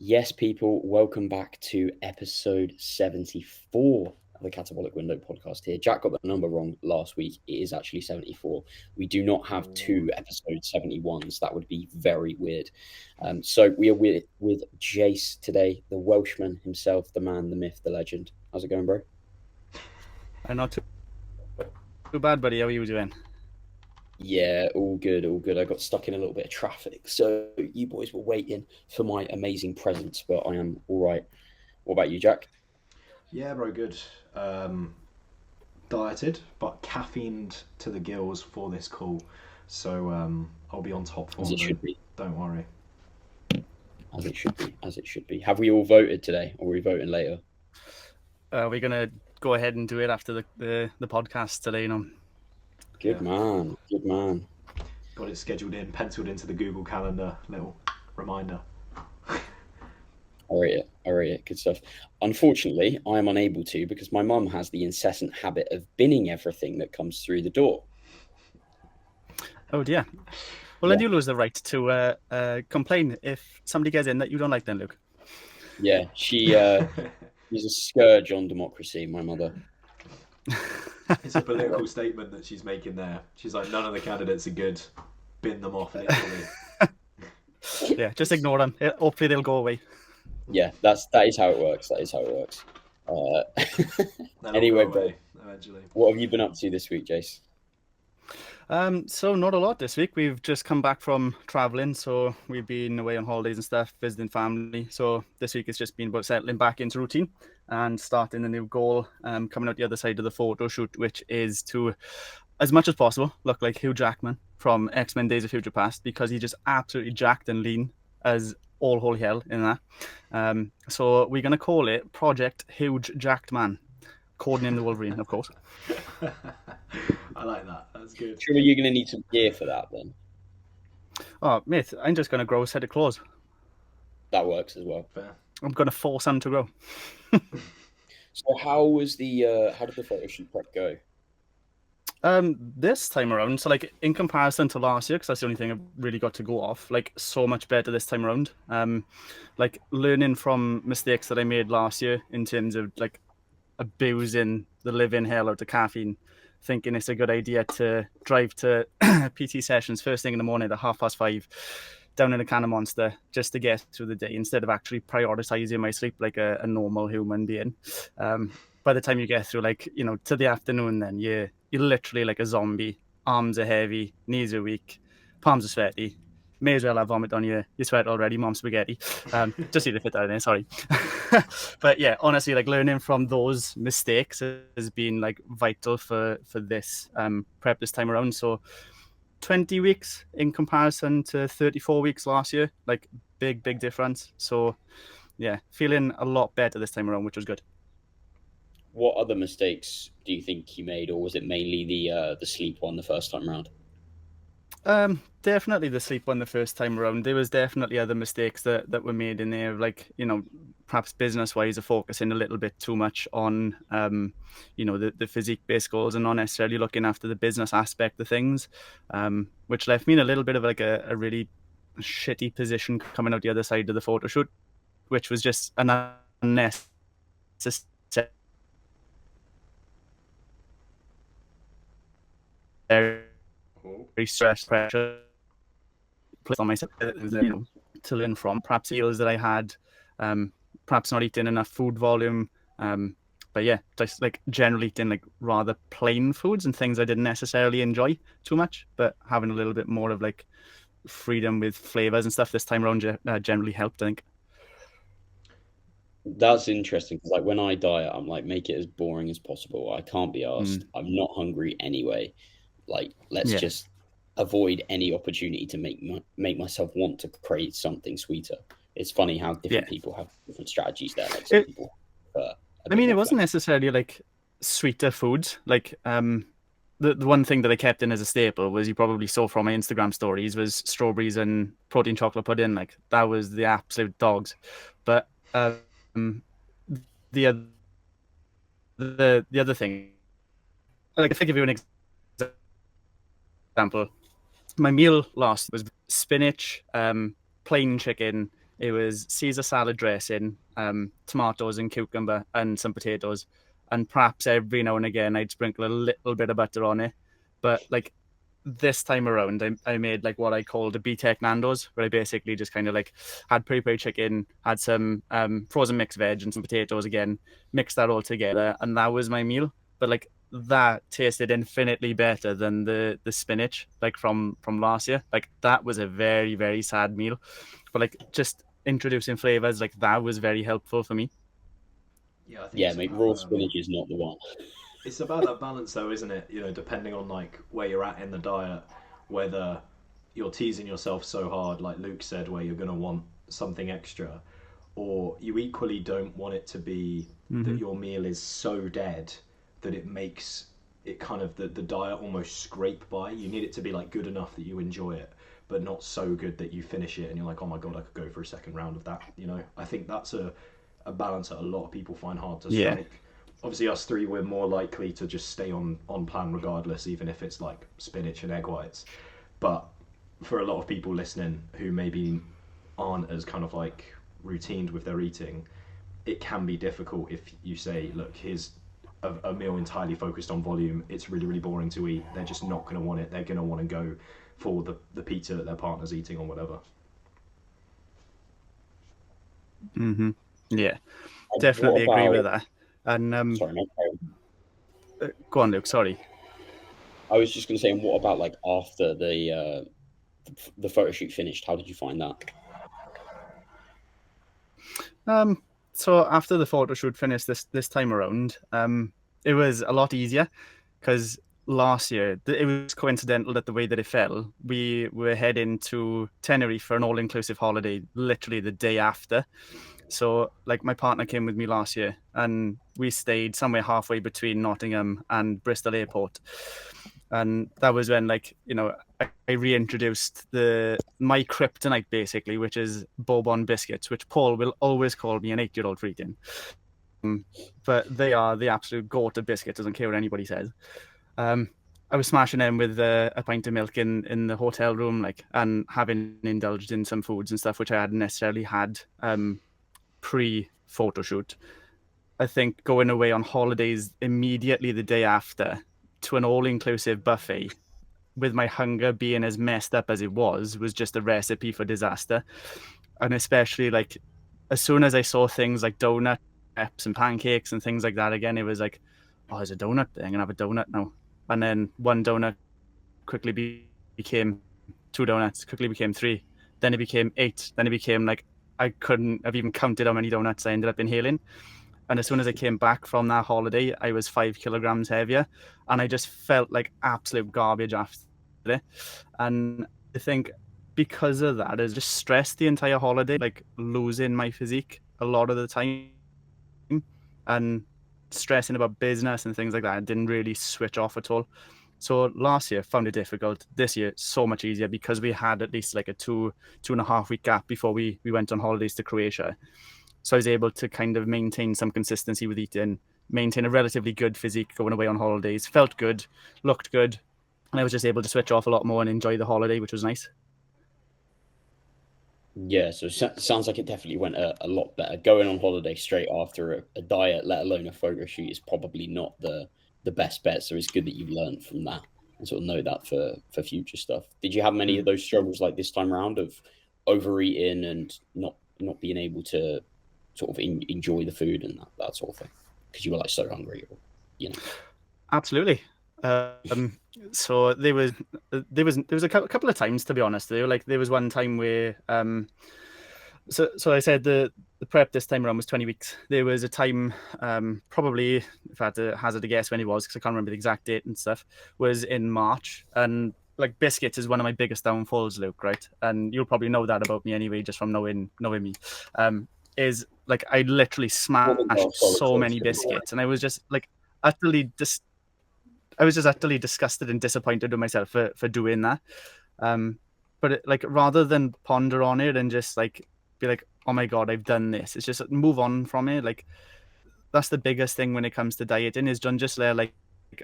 Yes, people, welcome back to episode 74 of the Catabolic Window podcast here. Jack got the number wrong last week. It is actually 74. We do not have two episode 71s. That would be very weird. So we are with Jace today, the Welshman himself, the man, the myth, the legend. How's it going, bro? Not too bad, buddy. How are you doing? Yeah, all good, all good. I got stuck in a little bit of traffic, so you boys were waiting for my amazing presence, but I am all right. What about you, Jack? Yeah, bro, good. Dieted, but caffeined to the gills for this call. So I'll be on top form. As it should be. Don't worry. As it should be. As it should be. Have we all voted today, or are we voting later? We're gonna go ahead and do it after the podcast today. Good man. Good man. Got it scheduled in, penciled into the Google Calendar. Little reminder. I rate it. Good stuff. Unfortunately, I am unable to because my mum has the incessant habit of binning everything that comes through the door. Oh dear. Well, then you lose the right to complain if somebody gets in that you don't like, then, Luke. Yeah, she's a scourge on democracy, my mother. It's a political statement that she's making there. She's like, none of the candidates are good. Bin them off, literally. Yeah, just ignore them. Hopefully they'll go away. Yeah, that is how it works. Anyway, bro, eventually. what have you been up to this week, Jace? So not a lot this week. We've just come back from traveling, so we've been away on holidays and stuff, visiting family. So this week it's just been about settling back into routine and starting a new goal, coming out the other side of the photo shoot, which is to, as much as possible, look like Hugh Jackman from X-Men Days of Future Past, because he just absolutely jacked and lean as all holy hell in that. So we're going to call it Project Huge Jacked Man. Codename the Wolverine, of course. I like that. That's good. Sure, you're going to need some gear for that then. Oh, mate, I'm just going to grow a set of claws. That works as well. Fair. I'm going to force them to grow. So how did the photo shoot prep go? This time around, so like in comparison to last year, because that's the only thing I've really got to go off, like so much better this time around. Like learning from mistakes that I made last year in terms of like abusing the living hell out of caffeine, thinking it's a good idea to drive to PT sessions first thing in the morning at 5:30, down in a can of Monster just to get through the day instead of actually prioritizing my sleep like a normal human being. By the time you get through, like, you know, to the afternoon, then you're literally like a zombie. Arms are heavy, knees are weak, palms are sweaty. May as well have vomit on your sweat already, mom spaghetti. Just need to fit that in there, sorry. But yeah, honestly, like learning from those mistakes has been like vital for this prep this time around. So 20 weeks in comparison to 34 weeks last year, like big difference. So yeah, feeling a lot better this time around, which was good. What other mistakes do you think you made, or was it mainly the sleep one the first time around? Definitely the sleep one the first time around. There was definitely other mistakes that were made in there, like, you know, perhaps business wise of focusing a little bit too much on you know, the physique based goals and not necessarily looking after the business aspect of things, which left me in a little bit of like a really shitty position coming out the other side of the photo shoot, which was just an unnecessary stress pressure placed on myself, you know, to learn from. Perhaps meals that I had, perhaps not eating enough food volume, but yeah, just like generally eating like rather plain foods and things I didn't necessarily enjoy too much, but having a little bit more of like freedom with flavors and stuff this time around generally helped, I think. That's interesting because like when I diet, I'm like, make it as boring as possible. I can't be asked. I'm not hungry anyway. Like, let's just avoid any opportunity to make myself want to create something sweeter. It's funny how different people have different strategies there. Like some people I mean, it wasn't necessarily like sweeter foods. Like the one thing that I kept in as a staple was, you probably saw from my Instagram stories, was strawberries and protein chocolate pudding. Like that was the absolute dogs. But the other thing, like if I give you an example, my meal last was spinach, plain chicken it was Caesar salad dressing, tomatoes and cucumber and some potatoes, and perhaps every now and again I'd sprinkle a little bit of butter on it. But like this time around, I made like what I called a B-Tech Nando's, where I basically just kind of like had peri-peri chicken, had some frozen mixed veg and some potatoes again, mixed that all together, and that was my meal. But like that tasted infinitely better than the spinach like from last year. Like that was a very, very sad meal, but like just introducing flavors like that was very helpful for me. Yeah, I think Yeah, it's mate, about raw spinach is not the one. it's about that balance though, isn't it? You know, depending on like where you're at in the diet, whether you're teasing yourself so hard, like Luke said, where you're gonna want something extra, or you equally don't want it to be that your meal is so dead that it makes it kind of the diet almost scrape by. You need it to be like good enough that you enjoy it, but not so good that you finish it and you're like, oh my god, I could go for a second round of that. You know, I think that's a balance that a lot of people find hard to Yeah. strike. Obviously, us three, we're more likely to just stay on plan regardless, even if it's like spinach and egg whites. But for a lot of people listening who maybe aren't as kind of like routined with their eating, it can be difficult if you say, look, here's a meal entirely focused on volume. It's really, really boring to eat. They're just not going to want it. They're going to want to go for the pizza that their partner's eating or whatever. Yeah, And definitely what agree with about? that. And Sorry, mate. go on, Luke. Sorry. I was just going to say, and what about like after the photo shoot finished? How did you find that? So after the photo shoot finished this time around, it was a lot easier because last year it was coincidental that the way that it fell, we were heading to Tenerife for an all-inclusive holiday literally the day after. So like my partner came with me last year and we stayed somewhere halfway between Nottingham and Bristol Airport. And that was when, like, you know, I reintroduced my kryptonite basically, which is Bourbon biscuits, which Paul will always call me an 8-year-old for eating. But they are the absolute go-to biscuit, doesn't care what anybody says. I was smashing them with a pint of milk in the hotel room, like, and having indulged in some foods and stuff which I hadn't necessarily had pre-photo shoot. I think going away on holidays immediately the day after to an all-inclusive buffet with my hunger being as messed up as it was just a recipe for disaster. And especially like as soon as I saw things like donut crepes and pancakes and things like that again, it was like, oh, there's a donut there. I'm gonna have a donut now. And then one donut quickly became 2 donuts, quickly became 3. Then it became 8. Then it became like I couldn't have even counted how many donuts I ended up inhaling. And as soon as I came back from that holiday, I was 5 kilograms heavier, and I just felt like absolute garbage after it. And I think because of that, I just stressed the entire holiday, like losing my physique a lot of the time, and stressing about business and things like that. I didn't really switch off at all. So last year found it difficult. This year so much easier because we had at least like a 2.5 week gap before we went on holidays to Croatia. So I was able to kind of maintain some consistency with eating, maintain a relatively good physique going away on holidays, felt good, looked good, and I was just able to switch off a lot more and enjoy the holiday, which was nice. Yeah, so sounds like it definitely went a lot better. Going on holiday straight after a diet, let alone a photo shoot, is probably not the best bet. So it's good that you've learned from that and sort of know that for future stuff. Did you have many of those struggles like this time around of overeating and not being able to sort of enjoy the food and that sort of thing because you were like so hungry, or you know? Absolutely. So there was a couple of times, to be honest. There was one time where so I said the prep this time around was 20 weeks. There was a time, probably if I had to hazard a guess when it was, because I can't remember the exact date and stuff, was in March. And like biscuits is one of my biggest downfalls, Luke, right? And you'll probably know that about me anyway, just from knowing me. Is like I literally smashed so many biscuits, and I was just like utterly I was just utterly disgusted and disappointed with myself for doing that. But like rather than ponder on it and just like be like, oh my god, I've done this, it's just move on from it. Like that's the biggest thing when it comes to dieting is don't just let like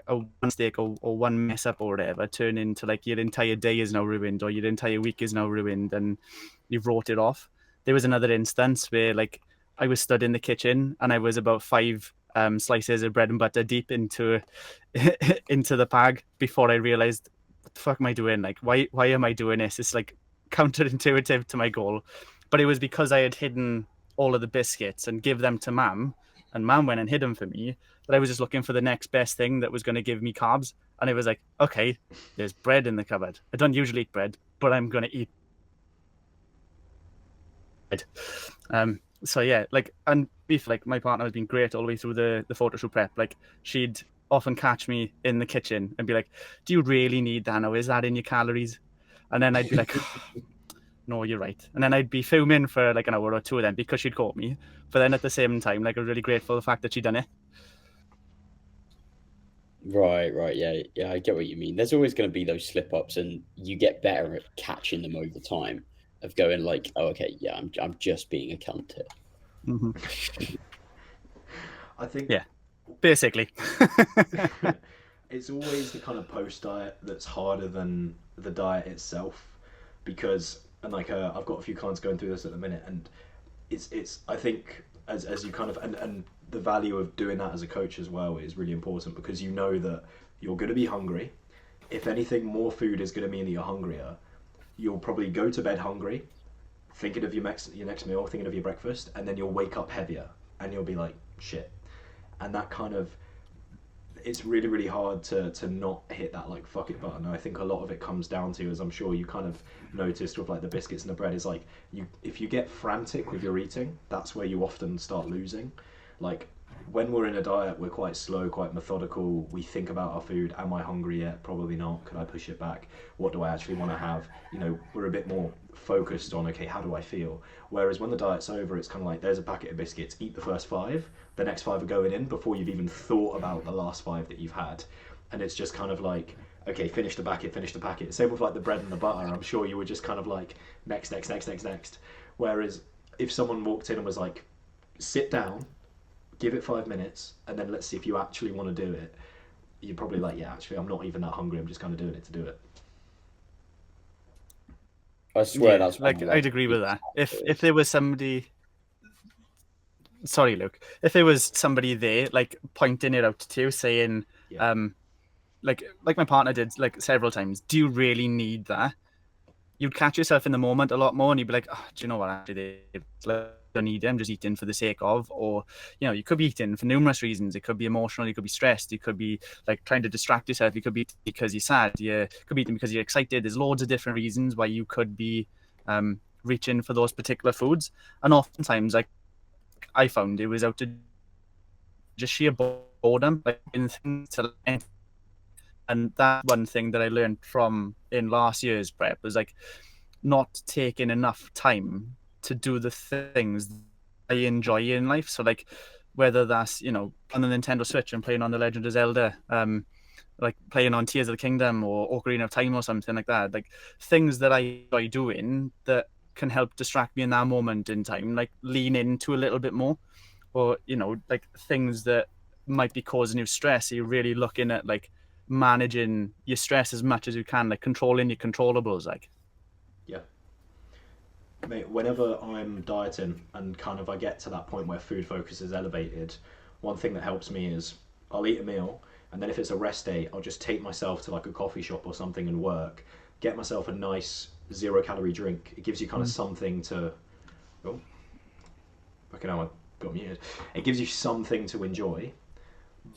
a one mistake or one mess up or whatever turn into like your entire day is now ruined or your entire week is now ruined and you've wrote it off. there was another instance where like I was stood in the kitchen and I was about 5 slices of bread and butter deep into the bag before I realized, what the fuck am I doing? Like, why am I doing this? It's like counterintuitive to my goal. But it was because I had hidden all of the biscuits and give them to Mam, and Mam went and hid them for me, that I was just looking for the next best thing that was going to give me carbs. And it was like, okay, there's bread in the cupboard. I don't usually eat bread, but I'm going to eat bread. So yeah, like, and beef, like my partner has been great all the way through the photo shoot prep. Like, she'd often catch me in the kitchen and be like, do you really need that now? Is that in your calories? And then I'd be like, no, you're right. And then I'd be fuming for like an hour or two then because she'd caught me. But then at the same time, like, I was really grateful for the fact that she'd done it. Right, yeah, I get what you mean. There's always going to be those slip ups, and you get better at catching them over time. Of going like, oh, okay, yeah, I'm just being a cunt here. Mm-hmm. I think, yeah, basically. it's always the kind of post diet that's harder than the diet itself, because, and like I've got a few clients going through this at the minute, and it's I think as you kind of, and the value of doing that as a coach as well is really important, because you know that you're going to be hungry. If anything, more food is going to mean that you're hungrier. You'll probably go to bed hungry, thinking of your next meal, thinking of your breakfast, and then you'll wake up heavier, and you'll be like, shit. And that kind of, it's really, really hard to not hit that like fuck it button. And I think a lot of it comes down to, as I'm sure you kind of noticed with like the biscuits and the bread, is like, if you get frantic with your eating, that's where you often start losing. Like, when we're in a diet, we're quite slow, quite methodical. We think about our food. Am I hungry yet? Probably not. Could I push it back? What do I actually want to have? You know, we're a bit more focused on, okay, how do I feel? Whereas when the diet's over, it's kind of like, there's a packet of biscuits, eat the first 5, the next 5 are going in before you've even thought about the last 5 that you've had. And it's just kind of like, okay, finish the packet. Same with like the bread and the butter. I'm sure you were just kind of like, next. Whereas if someone walked in and was like, sit down, give it 5 minutes, and then let's see if you actually want to do it, you're probably like, yeah, actually, I'm not even that hungry. I'm just kind of doing it to do it. I swear that's like, I'd agree with that. If there was somebody, sorry, Luke, if there was somebody there, like, pointing it out to you, saying, Yeah. like my partner did, like, several times, do you really need that? You'd catch yourself in the moment a lot more, and you'd be like, oh, do you know what, actually, I don't need it. I'm just eating for the sake of. Or, you know, you could be eating for numerous reasons. It could be emotional, you could be stressed, you could be like trying to distract yourself, you could be because you're sad, you could be eating because you're excited. There's loads of different reasons why you could be reaching for those particular foods. And oftentimes, like, I found it was out of just sheer boredom, like, in things to. And that one thing that I learned from in last year's prep was like not taking enough time to do the things I enjoy in life. So like, whether that's, you know, on the Nintendo Switch and playing on The Legend of Zelda, like playing on Tears of the Kingdom or Ocarina of Time or something like that, like things that I enjoy doing that can help distract me in that moment in time, like lean into a little bit more. Or, you know, like things that might be causing you stress. So you're really looking at like managing your stress as much as you can, like controlling your controllables. Like, Yeah. Mate, whenever I'm dieting and kind of I get to that point where food focus is elevated, one thing that helps me is I'll eat a meal, and then if it's a rest day, I'll just take myself to like a coffee shop or something and work, get myself a nice 0-calorie drink. It gives you kind of something to, oh, fucking hell, I got muted. It gives you something to enjoy,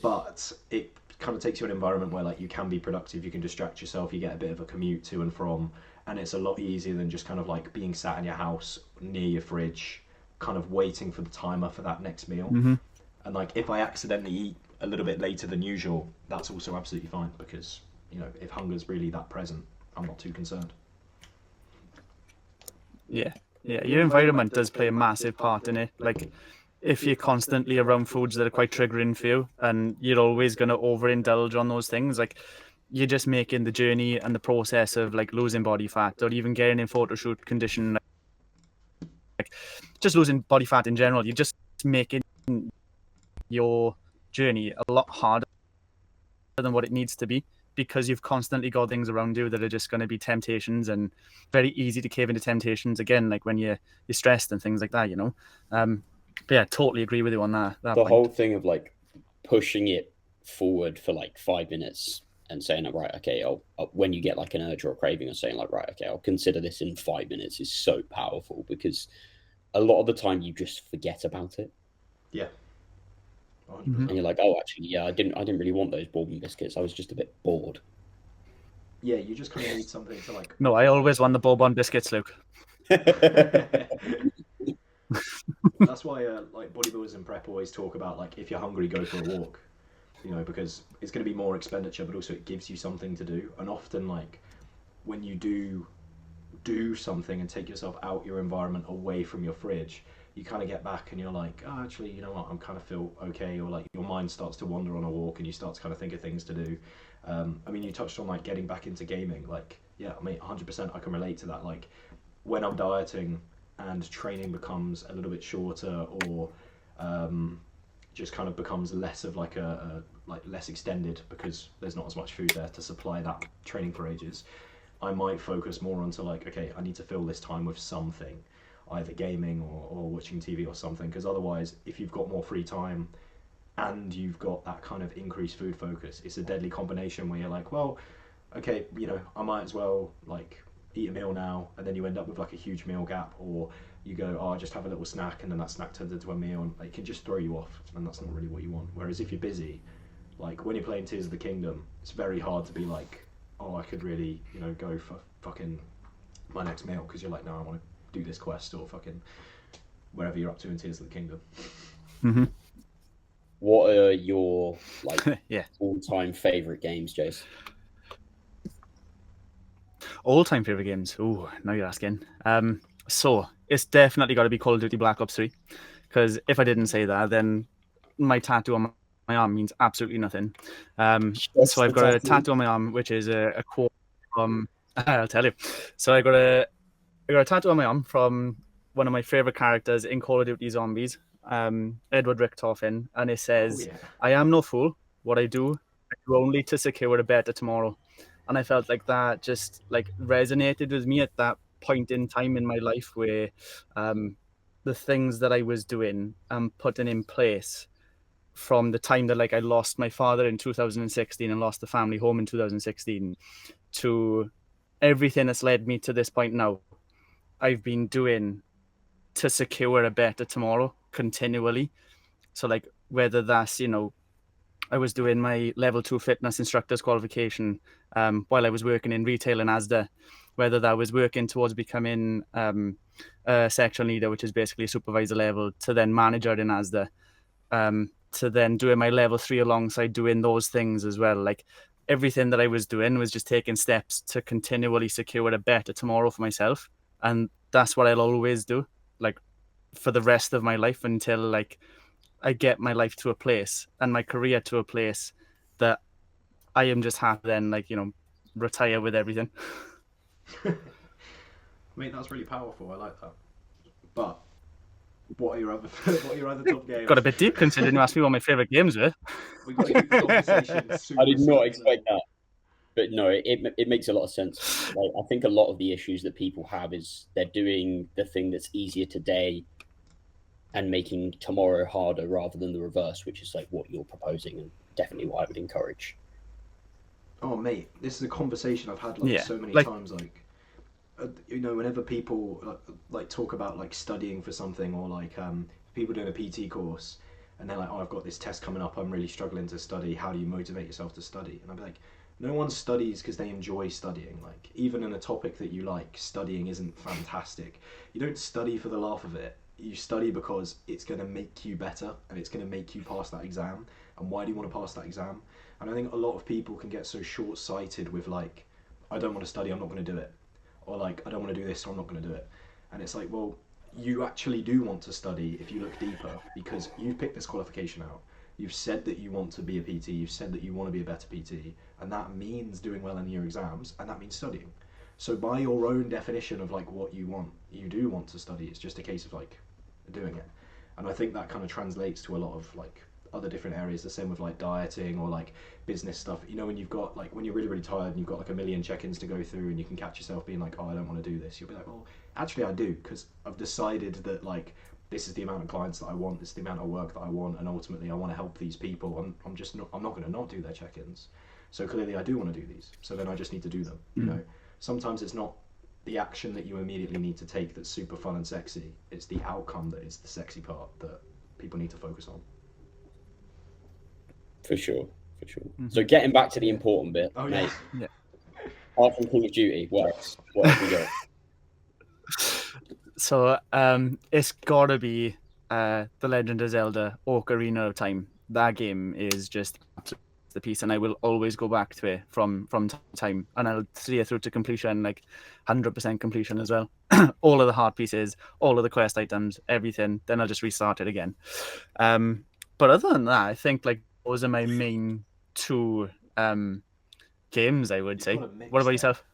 but it kind of takes you an environment where like you can be productive, you can distract yourself, you get a bit of a commute to and from, and it's a lot easier than just kind of like being sat in your house near your fridge, kind of waiting for the timer for that next meal. mm-hmm. And like, if I accidentally eat a little bit later than usual, that's also absolutely fine, because, you know, if hunger's really that present, I'm not too concerned. Yeah, your environment does play a massive part in it. Like, if you're constantly around foods that are quite triggering for you, and you're always going to overindulge on those things, like, you're just making the journey and the process of like losing body fat or even getting in photo shoot condition, like just losing body fat in general, you're just making your journey a lot harder than what it needs to be. because you've constantly got things around you that are just going to be temptations, and very easy to cave into temptations again, like when you're stressed and things like that, you know. But yeah, totally agree with you on that The point. whole thing of like pushing it forward for like 5 minutes and saying like, right, okay, I'll when you get like an urge or a craving, or saying like, right, okay, I'll consider this in 5 minutes, is so powerful, because a lot of the time you just forget about it. Yeah. Mhm. And you're like, oh, actually, yeah, I didn't really want those bourbon biscuits. I was just a bit bored. Yeah, you just kind of need something to like. No, I always want the bourbon biscuits, Luke. That's why like bodybuilders in prep always talk about like, if you're hungry, go for a walk. You know, because it's going to be more expenditure, but also it gives you something to do. And often, like, when you do something and take yourself out your environment, away from your fridge, you kind of get back and you're like, oh, actually, you know what, I'm kind of feel okay. Or like your mind starts to wander on a walk and you start to kind of think of things to do. I mean, you touched on like getting back into gaming. Like, yeah, I mean, 100% I can relate to that. Like, when I'm dieting and training becomes a little bit shorter, or just kind of becomes less of like a like less extended, because there's not as much food there to supply that training for ages, I might focus more onto like, okay, I need to fill this time with something, either gaming or watching TV or something, because otherwise, if you've got more free time and you've got that kind of increased food focus, it's a deadly combination where you're like, well, okay, you know, I might as well like eat a meal now, and then you end up with like a huge meal gap, or you go, oh, I just have a little snack, and then that snack turns into a meal, and it can just throw you off, and that's not really what you want. Whereas if you're busy, like when you're playing Tears of the Kingdom, it's very hard to be like, oh, I could really, you know, go for fucking my next meal, because you're like, no, I want to do this quest, or fucking wherever you're up to in Tears of the Kingdom. Mm-hmm. What are your like yeah, all-time favorite games, Jace? All-time favorite games. Oh, now you're asking. So it's definitely got to be Call of Duty Black Ops 3, because if I didn't say that, then my tattoo on my arm means absolutely nothing. So I've got a tattoo on my arm, which is a quote from. I'll tell you. So I got a tattoo on my arm from one of my favorite characters in Call of Duty Zombies, Edward Richtofen, and it says, Oh, yeah. "I am no fool. What I do only to secure a better tomorrow." And I felt like that just like resonated with me at that point in time in my life, where the things that I was doing and putting in place from the time that like I lost my father in 2016 and lost the family home in 2016 to everything that's led me to this point now, I've been doing to secure a better tomorrow continually. So like whether that's, you know, I was doing my level 2 fitness instructor's qualification while I was working in retail in Asda, whether that was working towards becoming a section leader, which is basically a supervisor level, to then manager in Asda, to then doing my level 3 alongside doing those things as well. Like everything that I was doing was just taking steps to continually secure a better tomorrow for myself. And that's what I'll always do, like for the rest of my life, until like I get my life to a place and my career to a place that I am just happy, then like, you know, retire with everything. Mate, that's really powerful. I like that. But what are your other top games? Got a bit deep considering you asked me what my favorite games were. We've got to keep the conversation super I did not circular. expect that, but no, it makes a lot of sense. Like, I think a lot of the issues that people have is they're doing the thing that's easier today and making tomorrow harder, rather than the reverse, which is like what you're proposing, and definitely what I would encourage. Oh, mate, this is a conversation I've had like so many times. Like, you know, whenever people like talk about like studying for something, or like people doing a PT course, and they're like, oh, I've got this test coming up, I'm really struggling to study. How do you motivate yourself to study? And I'd be like, no one studies because they enjoy studying. Like, even in a topic that you like, studying isn't fantastic. You don't study for the laugh of it. You study because it's going to make you better, and it's going to make you pass that exam. And why do you want to pass that exam? And I think a lot of people can get so short-sighted with like, I don't want to study, I'm not going to do it. Or like, I don't want to do this, so I'm not going to do it. And it's like, well, you actually do want to study if you look deeper, because you've picked this qualification out. You've said that you want to be a PT, you've said that you want to be a better PT, and that means doing well in your exams, and that means studying. So by your own definition of like what you want, you do want to study. It's just a case of like doing it. And I think that kind of translates to a lot of like other different areas. The same with like dieting or like business stuff. You know, when you've got like when you're really tired and you've got like a million check-ins to go through, and you can catch yourself being like, oh, I don't want to do this. You'll be like, well, actually, I do, because I've decided that like this is the amount of clients that I want, this is the amount of work that I want, and ultimately I want to help these people. I'm not going to not do their check-ins. So clearly I do want to do these. So then I just need to do them. You know, sometimes it's not the action that you immediately need to take that's super fun and sexy. It's the outcome that is the sexy part that people need to focus on. For sure. So getting back to the important bit, mate. Yeah. Apart from Call of Duty, what else have we got? So it's gotta be The Legend of Zelda: Ocarina of Time. That game is just the piece, and I will always go back to it from time, and I'll see it through to completion, like 100% completion as well. All of the hard pieces, all of the quest items, everything. Then I'll just restart it again. But other than that, I think like those are my main two games, I would say. What about yourself?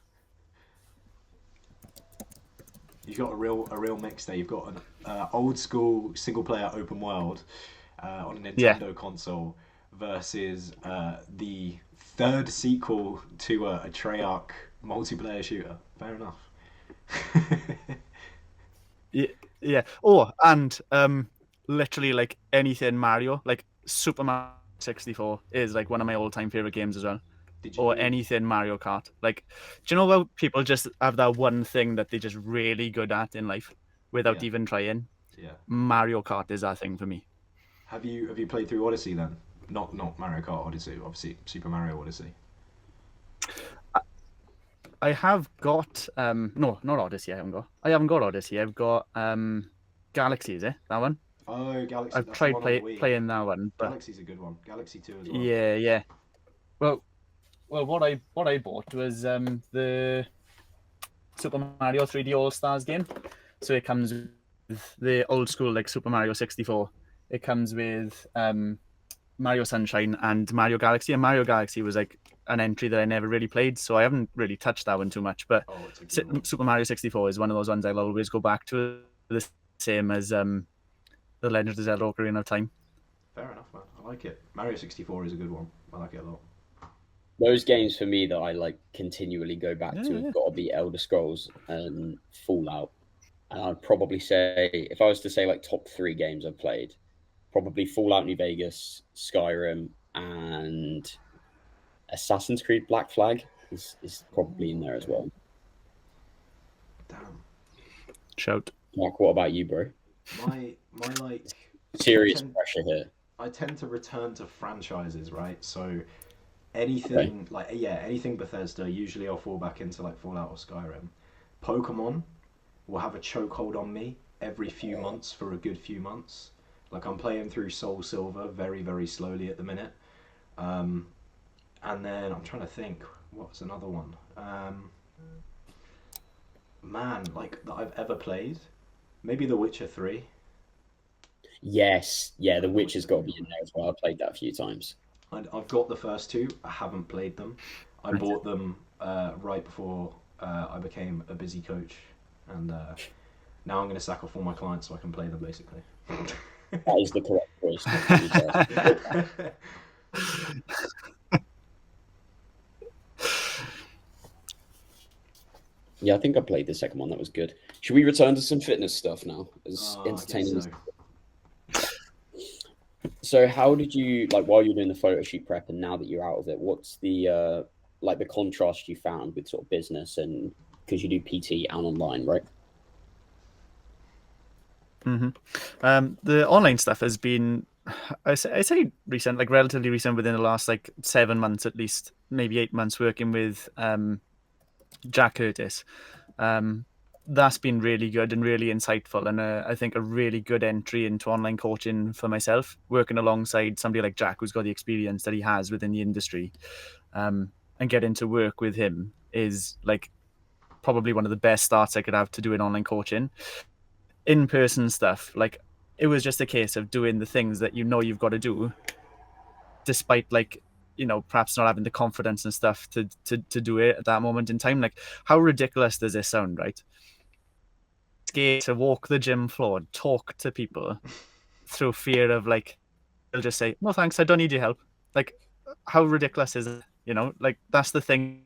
You've got a real mix there. You've got an old school single player open world on a Nintendo console versus the third sequel to a Treyarch multiplayer shooter. Fair enough. Yeah. Oh, and literally like anything Mario, like Super Mario 64 is like one of my all-time favorite games as well. Or anything Mario Kart. Like, do you know how people just have that one thing that they're just really good at in life without even trying? Yeah. Mario Kart is that thing for me. Have you played through Odyssey then? Not Mario Kart Odyssey, obviously Super Mario Odyssey. I have got no, not Odyssey. I haven't got Odyssey. I've got Galaxy. Is it that one? Oh, Galaxy. I've tried playing that one. But Galaxy's a good one. Galaxy 2 as well. Yeah. Well, what I bought was the Super Mario 3D All Stars game. So it comes with the old school like Super Mario 64. It comes with Mario Sunshine and Mario Galaxy. And Mario Galaxy was like an entry that I never really played, so I haven't really touched that one too much. But Super Mario 64 is one of those ones I'll always go back to. The same as The Legend of Zelda: Ocarina of Time. Fair enough, man. I like it. Mario 64 is a good one. I like it a lot. Those games for me that I like continually go back to have got to be Elder Scrolls and Fallout. And I'd probably say, if I was to say like top 3 games I've played, probably Fallout New Vegas, Skyrim, and Assassin's Creed Black Flag is probably in there as well. Damn. Shout. Mark, what about you, bro? My like serious pressure here. I tend to return to franchises, right? So anything anything Bethesda, usually I'll fall back into like Fallout or Skyrim. Pokemon will have a chokehold on me every few months for a good few months. Like I'm playing through Soul Silver very, very slowly at the minute. And then I'm trying to think, what's another one? Man, like that I've ever played. Maybe The Witcher 3. Yes, yeah, The Witcher's got to be in there as well. I played that a few times. I've got the first 2. I haven't played them. I bought them right before I became a busy coach, and now I'm going to sack off all my clients so I can play them, basically. That is the correct choice. Yeah, I think I played the second one. That was good. Should we return to some fitness stuff now? As entertaining as... So how did you, like, while you're doing the photo shoot prep and now that you're out of it, what's the like the contrast you found with sort of business, and because you do PT and online, right? The online stuff has been, I say recent, like relatively recent, within the last like 7 months at least, maybe 8 months, working with Jack Curtis. That's been really good and really insightful, and I think a really good entry into online coaching for myself, working alongside somebody like Jack who's got the experience that he has within the industry, and getting to work with him is like probably one of the best starts I could have to doing online coaching. In-person stuff, like it was just a case of doing the things that you know you've got to do, despite like, you know, perhaps not having the confidence and stuff to do it at that moment in time. Like, how ridiculous does this sound, right? Scared to walk the gym floor, talk to people through fear of like just say, no, thanks, I don't need your help. Like, how ridiculous is it? You know, like that's the things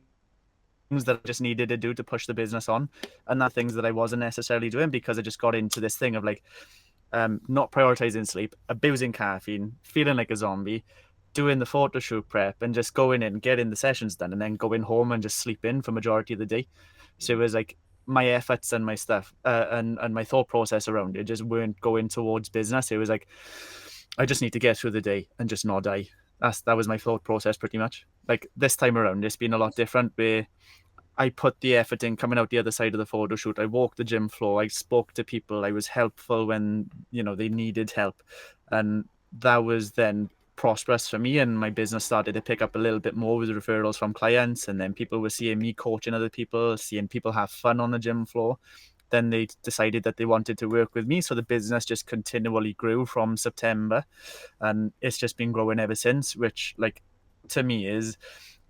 that I just needed to do to push the business on, and that things that I wasn't necessarily doing because I just got into this thing of like not prioritizing sleep, abusing caffeine, feeling like a zombie, doing the photo shoot prep, and just going in, getting the sessions done, and then going home and just sleep in for majority of the day. So it was like my efforts and my stuff and my thought process around it just weren't going towards business. It was like I just need to get through the day and just not die. That was my thought process pretty much. Like this time around, it's been a lot different where I put the effort in coming out the other side of the photo shoot. I walked the gym floor. I spoke to people. I was helpful when, they needed help. And that was then prosperous for me. And my business started to pick up a little bit more with referrals from clients. And then people were seeing me coaching other people, seeing people have fun on the gym floor. Then they decided that they wanted to work with me. So the business just continually grew from September. And it's just been growing ever since, which, like, to me is,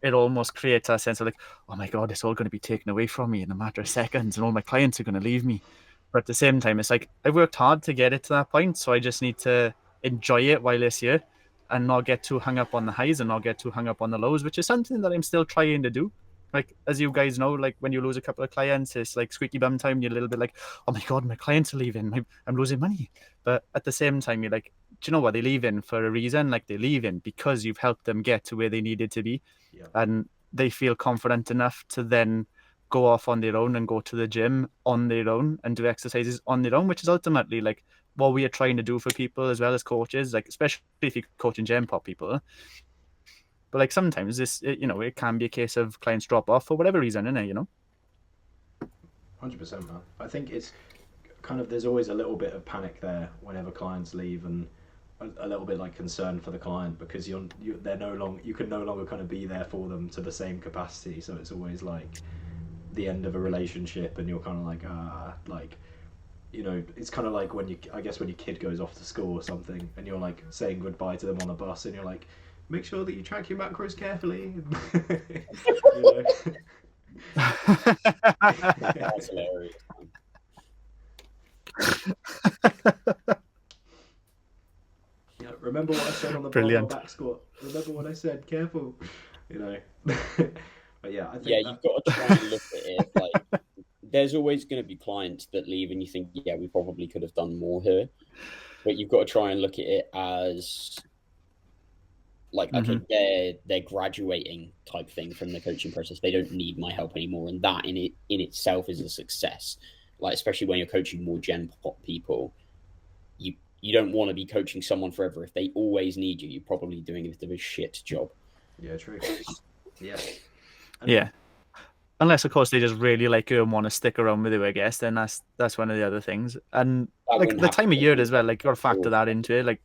it almost creates a sense of like, oh my God, it's all going to be taken away from me in a matter of seconds and all my clients are going to leave me. But at the same time, it's like, I worked hard to get it to that point. So I just need to enjoy it while it's here and not get too hung up on the highs and not get too hung up on the lows, which is something that I'm still trying to do. Like, as you guys know, like when you lose a couple of clients, it's like squeaky bum time. You're a little bit like, oh my God, my clients are leaving. I'm losing money. But at the same time, you're like, do you know what? They leave in for a reason. Like, they leave in because you've helped them get to where they needed to be. Yeah. And they feel confident enough to then go off on their own and go to the gym on their own and do exercises on their own, which is ultimately like what we are trying to do for people as well as coaches, like especially if you're coaching gym pop people. But like sometimes it can be a case of clients drop off for whatever reason, innit? 100%, man. I think it's kind of, there's always a little bit of panic there whenever clients leave, and a little bit like concern for the client because they're no longer, you can no longer kind of be there for them to the same capacity. So it's always like the end of a relationship, and you're kind of like it's kind of like when your kid goes off to school or something, and you're like saying goodbye to them on the bus, and you're like, make sure that you track your macros carefully. That's hilarious. Yeah, remember what I said on the barbell back squat? Remember what I said? Careful, But yeah, I think you've got to try and look at it like there's always going to be clients that leave, and you think, yeah, we probably could have done more here, but you've got to try and look at it as like, okay, they're graduating type thing from the coaching process. They don't need my help anymore, and that in itself is a success. Like, especially when you're coaching more gen pop people, you don't want to be coaching someone forever. If they always need you, you're probably doing a bit of a shit job. Yeah, true. Yeah. Yeah. Unless, of course, they just really like you and want to stick around with you, I guess. Then that's one of the other things. And That like the time of year as well, like you got to factor that into it. Like,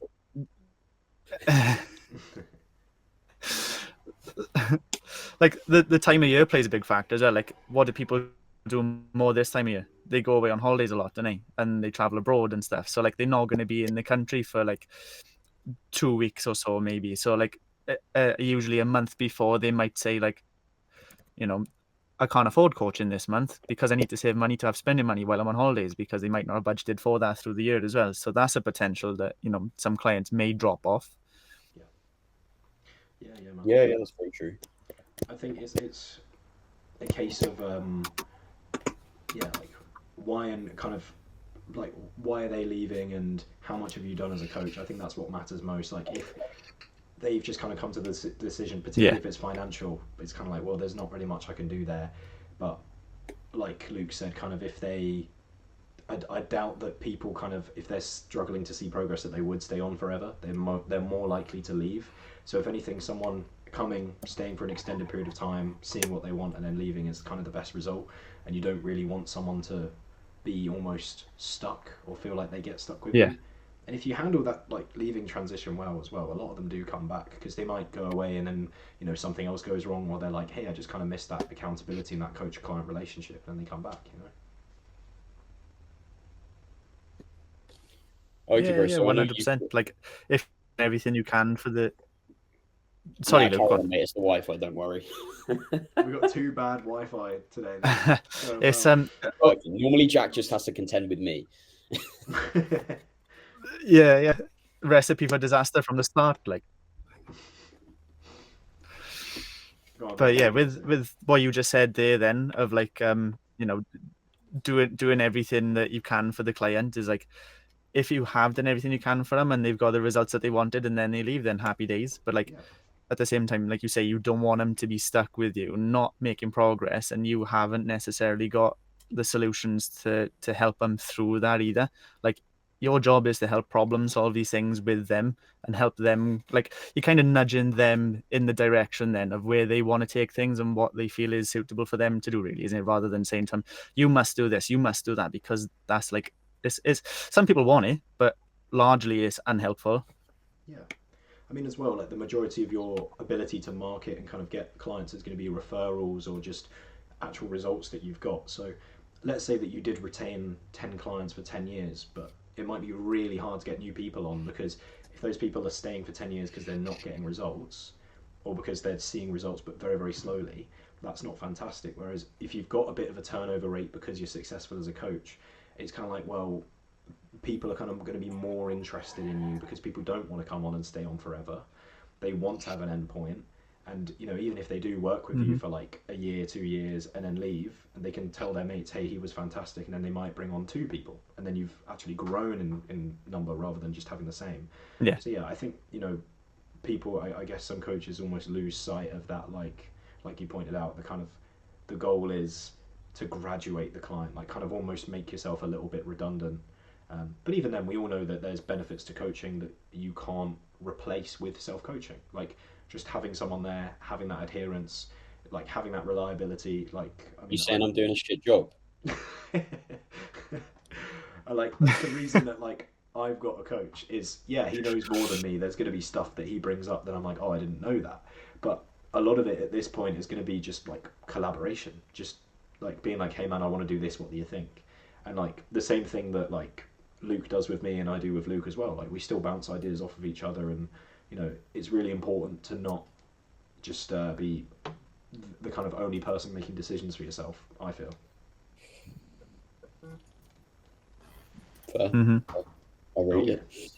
like the time of year plays a big factor as well. Like, what do people do more this time of year? They go away on holidays a lot, don't they? And they travel abroad and stuff. So like they're not going to be in the country for like 2 weeks or so, maybe. So like usually a month before, they might say like, I can't afford coaching this month because I need to save money to have spending money while I'm on holidays, because they might not have budgeted for that through the year as well. So that's a potential that, some clients may drop off. Yeah, man. Yeah, that's very true. I think it's a case of like why, and kind of like why are they leaving and how much have you done as a coach. I think that's what matters most. Like, if they've just kind of come to the decision, particularly if it's financial, it's kind of like, well, there's not really much I can do there. But like Luke said, kind of if I doubt that people kind of, if they're struggling to see progress, that they would stay on forever. They're more likely to leave. So if anything, someone staying for an extended period of time, seeing what they want, and then leaving is kind of the best result. And you don't really want someone to be almost stuck or feel like they get stuck with you. And if you handle that like leaving transition well as well, a lot of them do come back, because they might go away and then something else goes wrong, or they're like, hey, I just kind of missed that accountability in that coach-client relationship, and then they come back. Okay, bro. So 100%. Like, if everything you can for the. Sorry, Luke. Mate, it's the Wi-Fi. Don't worry. We've got too bad Wi-Fi today. So, it's normally Jack just has to contend with me. Yeah. recipe for disaster from the start. Like, Go on, but yeah, what were you gonna say? with what you just said there, then of like you know, doing everything that you can for the client is like, if you have done everything you can for them and they've got the results that they wanted and then they leave, then happy days. But like Yeah. at the same time, like you say, you don't want them to be stuck with you, not making progress, and you haven't necessarily got the solutions to help them through that either. Like, your job is to help problem solve these things with them and help them. Like, you're kind of nudging them in the direction then of where they want to take things and what they feel is suitable for them to do, really, isn't it? Rather than saying to them, you must do this, you must do that, because that's like, this is, some people want it, but largely it's unhelpful. Yeah. I mean, as well, like the majority of your ability to market and kind of get clients is going to be referrals or just actual results that you've got. So let's say that you did retain 10 clients for 10 years, but it might be really hard to get new people on, because if those people are staying for 10 years because they're not getting results, or because they're seeing results but very, very slowly, that's not fantastic. Whereas if you've got a bit of a turnover rate because you're successful as a coach, it's kind of like, well, people are kind of going to be more interested in you because people don't want to come on and stay on forever. They want to have an end point. And even if they do work with you for like a year, 2 years, and then leave, and they can tell their mates, hey, he was fantastic, and then they might bring on 2 people, and then you've actually grown in number rather than just having the same. Yeah. So yeah, I think people, I guess some coaches almost lose sight of that, like you pointed out, the goal is to graduate the client, like kind of almost make yourself a little bit redundant. But even then, we all know that there's benefits to coaching that you can't replace with self-coaching. Like just having someone there, having that adherence, like having that reliability. Like, I You mean, saying I'm doing a shit job? that's the reason that like I've got a coach is, yeah, he knows more than me. There's going to be stuff that he brings up that I'm like, oh, I didn't know that. But a lot of it at this point is going to be just like collaboration, just like being like, hey man, I want to do this. What do you think? And like the same thing that like Luke does with me and I do with Luke as well. Like we still bounce ideas off of each other, and it's really important to not just be the kind of only person making decisions for yourself, I feel. Fair. Mm-hmm. I'll read it.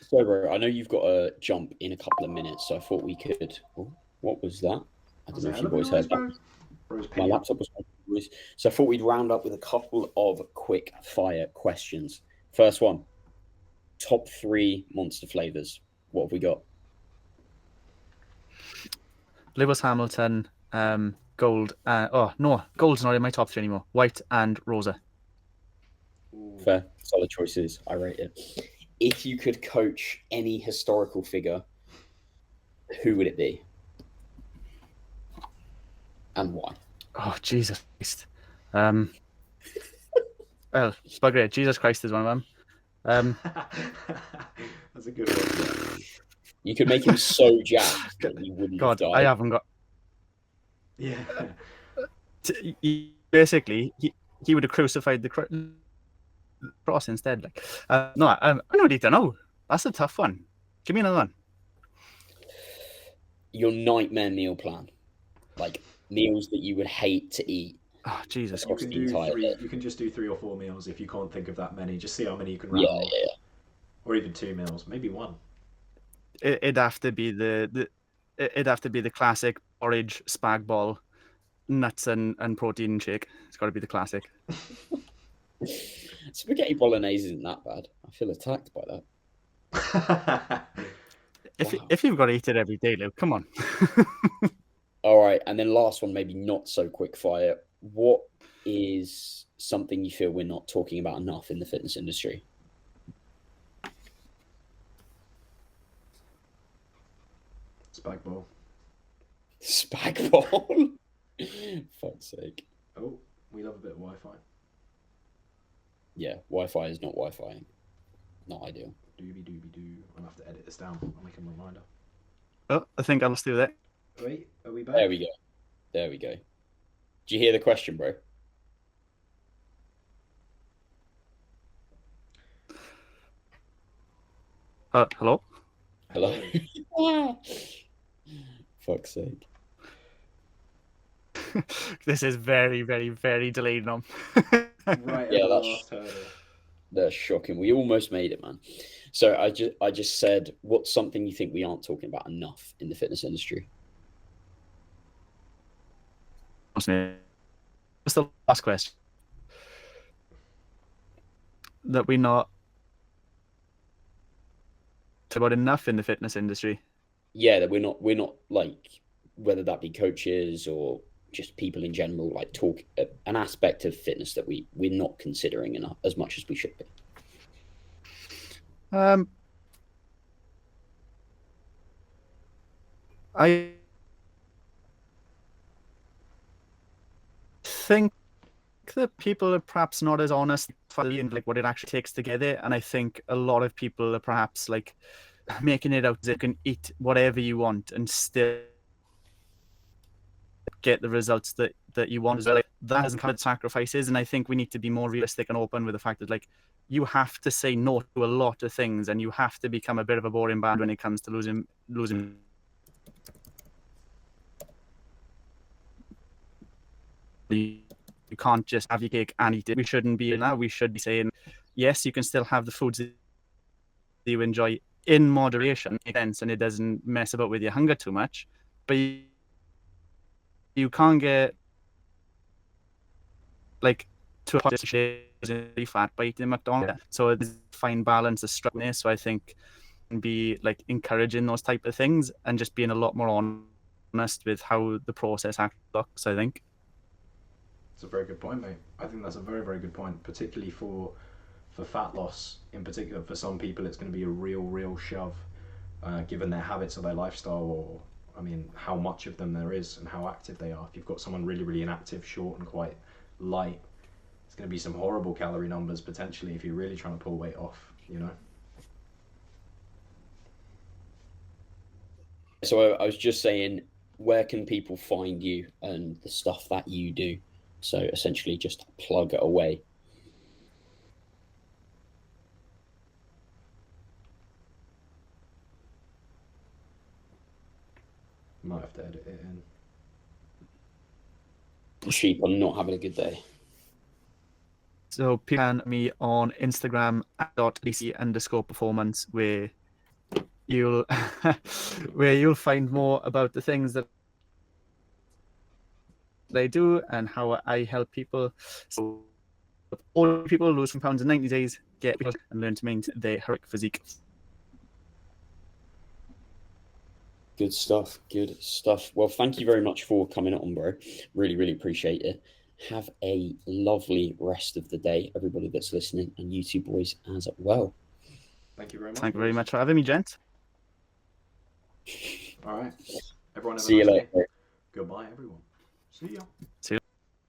So, bro, I know you've got to jump in a couple of minutes, so I thought we could. Oh, what was that? I don't know if you boys heard that. My laptop was noise. So I thought we'd round up with a couple of quick fire questions. First one: top 3 monster flavors. What have we got? Lewis Hamilton, gold. Oh no, gold's not in my top 3 anymore. White and Rosa. Fair, solid choices. I rate it. If you could coach any historical figure, who would it be, and why? Oh Jesus Christ. Well, bugger it. Jesus Christ is one of them. That's a good one. You could make him so jacked that he wouldn't God, have died. I haven't got. Yeah. Basically, he would have crucified the cross instead. Like, no, I really don't know. That's a tough one. Give me another one. Your nightmare meal plan, like meals that you would hate to eat. Oh Jesus! You can do 3. You can just do 3 or 4 meals if you can't think of that many. Just see how many you can rattle off. Yeah. Or even 2 meals, maybe 1. It'd have to be it'd have to be the classic porridge, spag bol, nuts and protein shake. It's got to be the classic. Spaghetti bolognese isn't that bad. I feel attacked by that. If you've got to eat it every day, Luke, come on. All right, and then last one, maybe not so quick fire. What is something you feel we're not talking about enough in the fitness industry? Spag bol. Spag bol? Fuck's sake. Oh, we love a bit of Wi-Fi. Yeah, Wi-Fi is not Wi-Fi. Not ideal. Doobie-doobie-doo. I'll have to edit this down. I'll make a reminder. Oh, I think I lost you there. Wait, are we back? There we go. Do you hear the question, bro? Hello? Hello? Fuck's sake. This is very, very, very delayed now. Right, Yeah, that's shocking. We almost made it, man. So I just said, what's something you think we aren't talking about enough in the fitness industry? What's the last question? That we're not talking about enough in the fitness industry. Yeah, that we're not like, whether that be coaches or just people in general, like talk an aspect of fitness that we're not considering enough as much as we should be. I think that people are perhaps not as honest in like what it actually takes to get it, and I think a lot of people are perhaps like making it out that you can eat whatever you want and still get the results that you want as well. Like, that hasn't covered sacrifices, and I think we need to be more realistic and open with the fact that like you have to say no to a lot of things, and you have to become a bit of a boring band when it comes to losing. You can't just have your cake and eat it. We shouldn't be in that. We should be saying, yes, you can still have the foods that you enjoy in moderation, and it doesn't mess about with your hunger too much. But you can't get like to a point of fat by eating McDonald's. So it's a fine balance of struggling. So I think be like encouraging those type of things and just being a lot more honest with how the process actually looks, I think. It's a very good point, mate. I think that's a very, very good point, particularly for fat loss in particular. For some people, it's going to be a real shove, given their habits or their lifestyle, or I mean, how much of them there is and how active they are. If you've got someone really, really inactive, short, and quite light, it's going to be some horrible calorie numbers potentially if you're really trying to pull weight off, you know? So I was just saying, where can people find you and the stuff that you do? So essentially just plug it away. Might have to edit it in. Sheep are not having a good day. So people can me on Instagram @dc_performance, where you'll find more about the things that they do and how I help people. So all people lose some pounds in 90 days, get and learn to maintain their heroic physique. Good stuff. Good stuff. Well, thank you very much for coming on, bro. Really, really appreciate it. Have a lovely rest of the day, everybody that's listening, and you two boys as well. Thank you very much. Thank you very much for having me, gents. All right. Everyone have See a nice you later. day. Goodbye, everyone. See ya. See you.